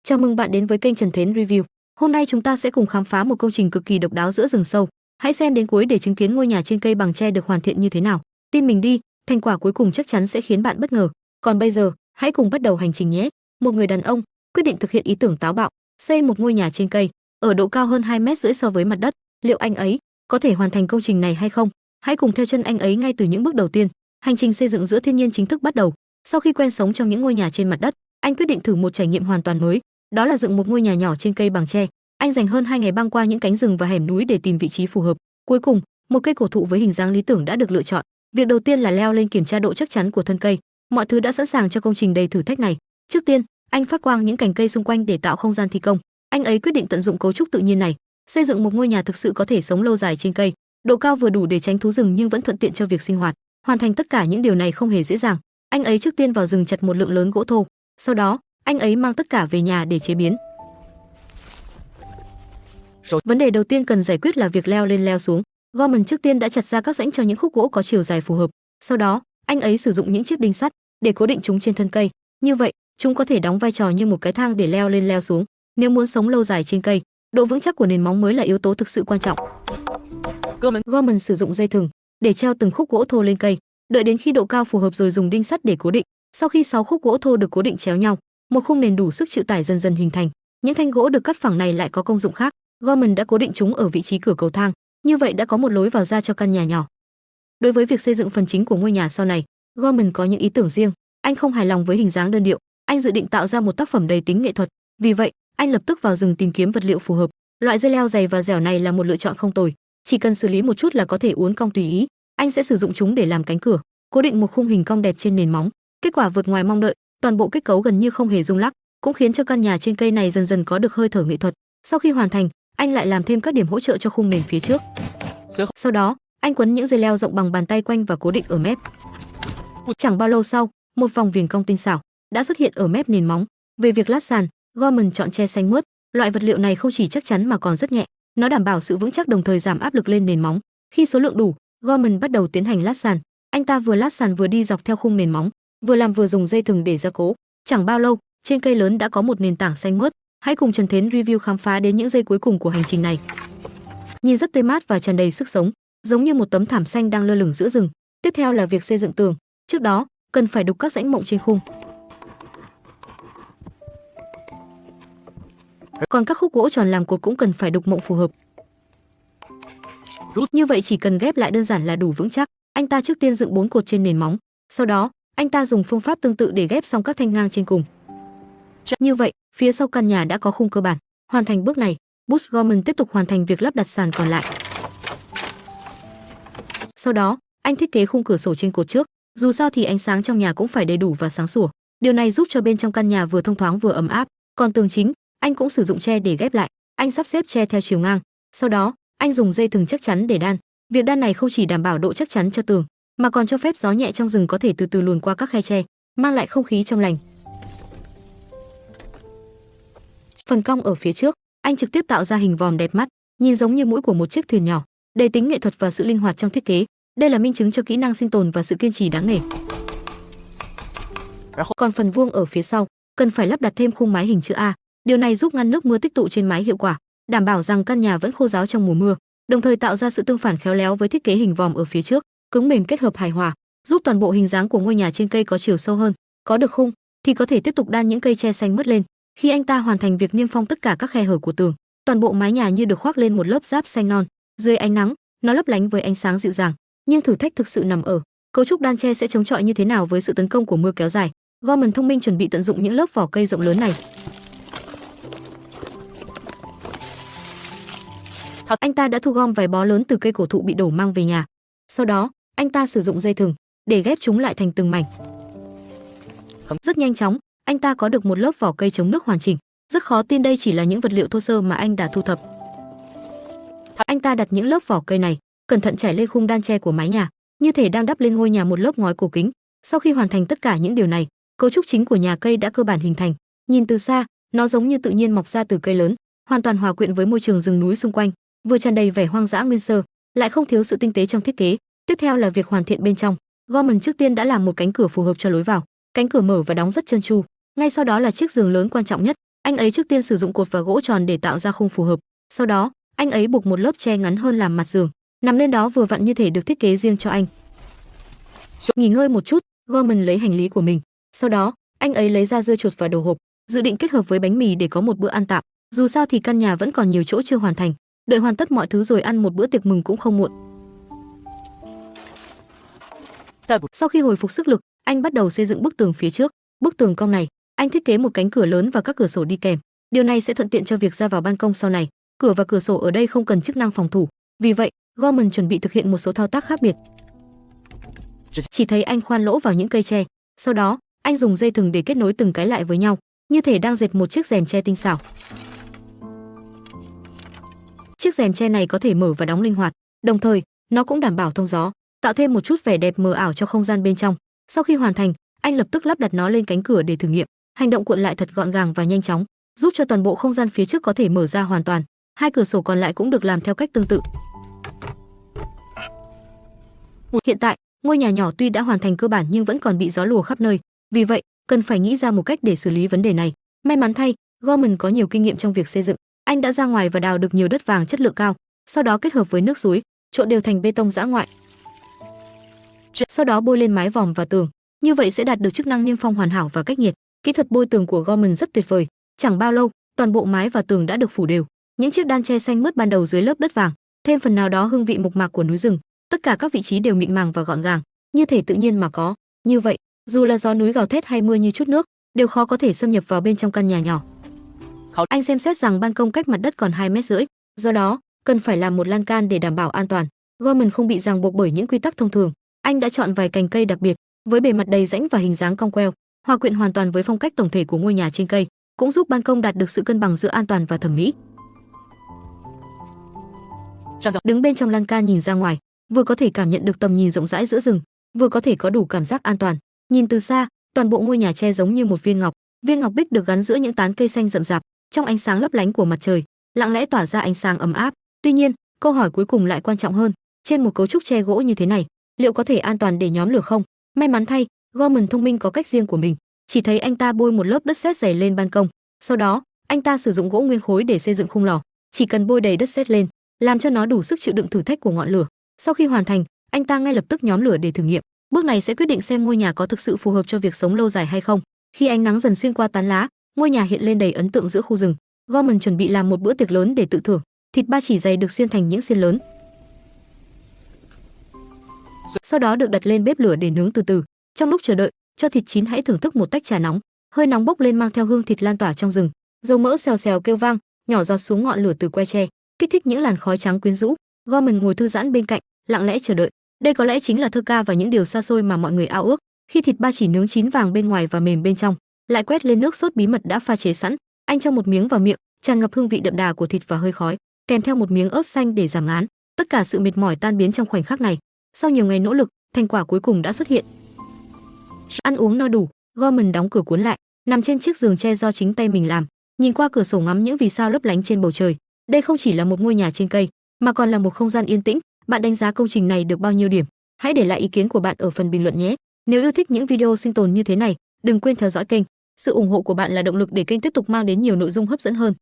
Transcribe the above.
Chào mừng bạn đến với kênh Trần Thến Review. Hôm nay chúng ta sẽ cùng khám phá một công trình cực kỳ độc đáo giữa rừng sâu. Hãy xem đến cuối để chứng kiến ngôi nhà trên cây bằng tre được hoàn thiện như thế nào. Tin mình đi, thành quả cuối cùng chắc chắn sẽ khiến bạn bất ngờ. Còn bây giờ, hãy cùng bắt đầu hành trình nhé. Một người đàn ông quyết định thực hiện ý tưởng táo bạo, xây một ngôi nhà trên cây, ở độ cao hơn 2,5 mét so với mặt đất. Liệu anh ấy có thể hoàn thành công trình này hay không? Hãy cùng theo chân anh ấy ngay từ những bước đầu tiên. Hành trình xây dựng giữa thiên nhiên chính thức bắt đầu. Sau khi quen sống trong những ngôi nhà trên mặt đất, anh quyết định thử một trải nghiệm hoàn toàn mới. Đó là dựng một ngôi nhà nhỏ trên cây bằng tre. Anh dành hơn 2 ngày băng qua những cánh rừng và hẻm núi để tìm vị trí phù hợp. Cuối cùng, một cây cổ thụ với hình dáng lý tưởng đã được lựa chọn. Việc đầu tiên là leo lên kiểm tra độ chắc chắn của thân cây. Mọi thứ đã sẵn sàng cho công trình đầy thử thách này. Trước tiên, anh phát quang những cành cây xung quanh để tạo không gian thi công. Anh ấy quyết định tận dụng cấu trúc tự nhiên này, xây dựng một ngôi nhà thực sự có thể sống lâu dài trên cây. Độ cao vừa đủ để tránh thú rừng nhưng vẫn thuận tiện cho việc sinh hoạt. Hoàn thành tất cả những điều này không hề dễ dàng. Anh ấy trước tiên vào rừng chặt một lượng lớn gỗ thô, sau đó anh ấy mang tất cả về nhà để chế biến. Vấn đề đầu tiên cần giải quyết là việc leo lên leo xuống. Gorman trước tiên đã chặt ra các rãnh cho những khúc gỗ có chiều dài phù hợp. Sau đó, anh ấy sử dụng những chiếc đinh sắt để cố định chúng trên thân cây. Như vậy, chúng có thể đóng vai trò như một cái thang để leo lên leo xuống. Nếu muốn sống lâu dài trên cây, độ vững chắc của nền móng mới là yếu tố thực sự quan trọng. Gorman sử dụng dây thừng để treo từng khúc gỗ thô lên cây, đợi đến khi độ cao phù hợp rồi dùng đinh sắt để cố định. Sau khi 6 khúc gỗ thô được cố định chéo nhau, một khung nền đủ sức chịu tải dần dần hình thành. Những thanh gỗ được cắt phẳng này lại có công dụng khác. Gorman đã cố định chúng ở vị trí cửa cầu thang, như vậy đã có một lối vào ra cho căn nhà nhỏ. Đối với việc xây dựng phần chính của ngôi nhà sau này, Gorman có những ý tưởng riêng. Anh không hài lòng với hình dáng đơn điệu, anh dự định tạo ra một tác phẩm đầy tính nghệ thuật. Vì vậy, anh lập tức vào rừng tìm kiếm vật liệu phù hợp. Loại dây leo dày và dẻo này là một lựa chọn không tồi, chỉ cần xử lý một chút là có thể uốn cong tùy ý. Anh sẽ sử dụng chúng để làm cánh cửa, cố định một khung hình cong đẹp trên nền móng. Kết quả vượt ngoài mong đợi, toàn bộ kết cấu gần như không hề rung lắc, cũng khiến cho căn nhà trên cây này dần dần có được hơi thở nghệ thuật. Sau khi hoàn thành, anh lại làm thêm các điểm hỗ trợ cho khung nền phía trước. Sau đó, anh quấn những dây leo rộng bằng bàn tay quanh và cố định ở mép. Chẳng bao lâu sau, một vòng viền cong tinh xảo đã xuất hiện ở mép nền móng. Về việc lát sàn, Gorman chọn tre xanh mướt. Loại vật liệu này không chỉ chắc chắn mà còn rất nhẹ, nó đảm bảo sự vững chắc đồng thời giảm áp lực lên nền móng. Khi số lượng đủ, Gorman bắt đầu tiến hành lát sàn. Anh ta vừa lát sàn vừa đi dọc theo khung nền móng, vừa làm vừa dùng dây thừng để gia cố. Chẳng bao lâu, trên cây lớn đã có một nền tảng xanh mướt. Hãy cùng Trần Thến Review khám phá đến những giây cuối cùng của hành trình này. Nhìn rất tươi mát và tràn đầy sức sống, giống như một tấm thảm xanh đang lơ lửng giữa rừng. Tiếp theo là việc xây dựng tường. Trước đó, cần phải đục các rãnh mộng trên khung. Còn các khúc gỗ tròn làm cột cũng cần phải đục mộng phù hợp. Như vậy chỉ cần ghép lại đơn giản là đủ vững chắc. Anh ta trước tiên dựng 4 cột trên nền móng, sau đó anh ta dùng phương pháp tương tự để ghép xong các thanh ngang trên cùng. Như vậy, phía sau căn nhà đã có khung cơ bản. Hoàn thành bước này, Bush Gorman tiếp tục hoàn thành việc lắp đặt sàn còn lại. Sau đó, anh thiết kế khung cửa sổ trên cột trước. Dù sao thì ánh sáng trong nhà cũng phải đầy đủ và sáng sủa. Điều này giúp cho bên trong căn nhà vừa thông thoáng vừa ấm áp. Còn tường chính, anh cũng sử dụng tre để ghép lại. Anh sắp xếp tre theo chiều ngang. Sau đó, anh dùng dây thừng chắc chắn để đan. Việc đan này không chỉ đảm bảo độ chắc chắn cho tường, mà còn cho phép gió nhẹ trong rừng có thể từ từ luồn qua các khe tre, mang lại không khí trong lành. Phần cong ở phía trước, anh trực tiếp tạo ra hình vòm đẹp mắt, nhìn giống như mũi của một chiếc thuyền nhỏ, đầy tính nghệ thuật và sự linh hoạt trong thiết kế. Đây là minh chứng cho kỹ năng sinh tồn và sự kiên trì đáng nể. Còn phần vuông ở phía sau, cần phải lắp đặt thêm khung mái hình chữ A. Điều này giúp ngăn nước mưa tích tụ trên mái hiệu quả, đảm bảo rằng căn nhà vẫn khô ráo trong mùa mưa, đồng thời tạo ra sự tương phản khéo léo với thiết kế hình vòm ở phía trước, cứng mềm kết hợp hài hòa, giúp toàn bộ hình dáng của ngôi nhà trên cây có chiều sâu hơn. Có được khung thì có thể tiếp tục đan những cây tre xanh mướt lên. Khi anh ta hoàn thành việc niêm phong tất cả các khe hở của tường, toàn bộ mái nhà như được khoác lên một lớp giáp xanh non. Dưới ánh nắng, nó lấp lánh với ánh sáng dịu dàng. Nhưng thử thách thực sự nằm ở cấu trúc đan tre sẽ chống chọi như thế nào với sự tấn công của mưa kéo dài. Gorman thông minh chuẩn bị tận dụng những lớp vỏ cây rộng lớn này. Anh ta đã thu gom vài bó lớn từ cây cổ thụ bị đổ mang về nhà. Sau đó, anh ta sử dụng dây thừng để ghép chúng lại thành từng mảnh. Rất nhanh chóng, anh ta có được một lớp vỏ cây chống nước hoàn chỉnh. Rất khó tin đây chỉ là những vật liệu thô sơ mà anh đã thu thập. Anh ta đặt những lớp vỏ cây này, cẩn thận trải lên khung đan tre của mái nhà, như thể đang đắp lên ngôi nhà một lớp ngói cổ kính. Sau khi hoàn thành tất cả những điều này, cấu trúc chính của nhà cây đã cơ bản hình thành. Nhìn từ xa, nó giống như tự nhiên mọc ra từ cây lớn, hoàn toàn hòa quyện với môi trường rừng núi xung quanh, vừa tràn đầy vẻ hoang dã nguyên sơ, lại không thiếu sự tinh tế trong thiết kế. Tiếp theo là việc hoàn thiện bên trong. Gorman trước tiên đã làm một cánh cửa phù hợp cho lối vào. Cánh cửa mở và đóng rất trơn tru. Ngay sau đó là chiếc giường lớn quan trọng nhất. Anh ấy trước tiên sử dụng cột và gỗ tròn để tạo ra khung phù hợp. Sau đó, anh ấy buộc một lớp tre ngắn hơn làm mặt giường, nằm lên đó vừa vặn như thể được thiết kế riêng cho anh. Nghỉ ngơi một chút, Gorman lấy hành lý của mình. Sau đó, anh ấy lấy ra dưa chuột và đồ hộp, dự định kết hợp với bánh mì để có một bữa ăn tạm. Dù sao thì căn nhà vẫn còn nhiều chỗ chưa hoàn thành, đợi hoàn tất mọi thứ rồi ăn một bữa tiệc mừng cũng không muộn. Sau khi hồi phục sức lực, anh bắt đầu xây dựng bức tường phía trước. Bức tường cong này, anh thiết kế một cánh cửa lớn và các cửa sổ đi kèm. Điều này sẽ thuận tiện cho việc ra vào ban công sau này. Cửa và cửa sổ ở đây không cần chức năng phòng thủ, vì vậy, Gorman chuẩn bị thực hiện một số thao tác khác biệt. Chỉ thấy anh khoan lỗ vào những cây tre, sau đó, anh dùng dây thừng để kết nối từng cái lại với nhau, như thể đang dệt một chiếc rèm tre tinh xảo. Chiếc rèm tre này có thể mở và đóng linh hoạt, đồng thời, nó cũng đảm bảo thông gió, tạo thêm một chút vẻ đẹp mờ ảo cho không gian bên trong. Sau khi hoàn thành, anh lập tức lắp đặt nó lên cánh cửa để thử nghiệm. Hành động cuộn lại thật gọn gàng và nhanh chóng, giúp cho toàn bộ không gian phía trước có thể mở ra hoàn toàn. Hai cửa sổ còn lại cũng được làm theo cách tương tự. Hiện tại, ngôi nhà nhỏ tuy đã hoàn thành cơ bản nhưng vẫn còn bị gió lùa khắp nơi, vì vậy, cần phải nghĩ ra một cách để xử lý vấn đề này. May mắn thay, Gorman có nhiều kinh nghiệm trong việc xây dựng. Anh đã ra ngoài và đào được nhiều đất vàng chất lượng cao, sau đó kết hợp với nước suối, trộn đều thành bê tông dã ngoại. Sau đó bôi lên mái vòm và tường, như vậy sẽ đạt được chức năng niêm phong hoàn hảo và cách nhiệt. Kỹ thuật bôi tường của Gorman rất tuyệt vời, chẳng bao lâu, toàn bộ mái và tường đã được phủ đều. Những chiếc đan tre xanh mướt ban đầu dưới lớp đất vàng, thêm phần nào đó hương vị mộc mạc của núi rừng. Tất cả các vị trí đều mịn màng và gọn gàng, như thể tự nhiên mà có. Như vậy, dù là gió núi gào thét hay mưa như chút nước, đều khó có thể xâm nhập vào bên trong căn nhà nhỏ. Anh xem xét rằng ban công cách mặt đất còn 2,5 mét, do đó cần phải làm một lan can để đảm bảo an toàn. Gorman không bị ràng buộc bởi những quy tắc thông thường. Anh đã chọn vài cành cây đặc biệt, với bề mặt đầy rãnh và hình dáng cong queo, hòa quyện hoàn toàn với phong cách tổng thể của ngôi nhà trên cây, cũng giúp ban công đạt được sự cân bằng giữa an toàn và thẩm mỹ. Đứng bên trong lan can nhìn ra ngoài, vừa có thể cảm nhận được tầm nhìn rộng rãi giữa rừng, vừa có thể có đủ cảm giác an toàn. Nhìn từ xa, toàn bộ ngôi nhà tre giống như một viên ngọc bích được gắn giữa những tán cây xanh rậm rạp, trong ánh sáng lấp lánh của mặt trời, lặng lẽ tỏa ra ánh sáng ấm áp. Tuy nhiên, câu hỏi cuối cùng lại quan trọng hơn, trên một cấu trúc tre gỗ như thế này, liệu có thể an toàn để nhóm lửa không? May mắn thay, Gorman thông minh có cách riêng của mình. Chỉ thấy anh ta bôi một lớp đất sét dày lên ban công, sau đó, anh ta sử dụng gỗ nguyên khối để xây dựng khung lò, chỉ cần bôi đầy đất sét lên, làm cho nó đủ sức chịu đựng thử thách của ngọn lửa. Sau khi hoàn thành, anh ta ngay lập tức nhóm lửa để thử nghiệm. Bước này sẽ quyết định xem ngôi nhà có thực sự phù hợp cho việc sống lâu dài hay không. Khi ánh nắng dần xuyên qua tán lá, ngôi nhà hiện lên đầy ấn tượng giữa khu rừng. Gorman chuẩn bị làm một bữa tiệc lớn để tự thưởng. Thịt ba chỉ dày được xiên thành những xiên lớn, sau đó được đặt lên bếp lửa để nướng từ từ. Trong lúc chờ đợi, cho thịt chín hãy thưởng thức một tách trà nóng. Hơi nóng bốc lên mang theo hương thịt lan tỏa trong rừng. Dầu mỡ xèo xèo kêu vang, nhỏ giọt xuống ngọn lửa từ que tre, kích thích những làn khói trắng quyến rũ. Gorman ngồi thư giãn bên cạnh, lặng lẽ chờ đợi. Đây có lẽ chính là thơ ca và những điều xa xôi mà mọi người ao ước. Khi thịt ba chỉ nướng chín vàng bên ngoài và mềm bên trong, lại quét lên nước sốt bí mật đã pha chế sẵn. Anh cho một miếng vào miệng, tràn ngập hương vị đậm đà của thịt và hơi khói, kèm theo một miếng ớt xanh để giảm ngán. Tất cả sự mệt mỏi tan biến trong khoảnh khắc này. Sau nhiều ngày nỗ lực, thành quả cuối cùng đã xuất hiện. Ăn uống no đủ, Gorman đóng cửa cuốn lại, nằm trên chiếc giường tre do chính tay mình làm, nhìn qua cửa sổ ngắm những vì sao lấp lánh trên bầu trời. Đây không chỉ là một ngôi nhà trên cây, mà còn là một không gian yên tĩnh. Bạn đánh giá công trình này được bao nhiêu điểm? Hãy để lại ý kiến của bạn ở phần bình luận nhé. Nếu yêu thích những video sinh tồn như thế này, đừng quên theo dõi kênh. Sự ủng hộ của bạn là động lực để kênh tiếp tục mang đến nhiều nội dung hấp dẫn hơn.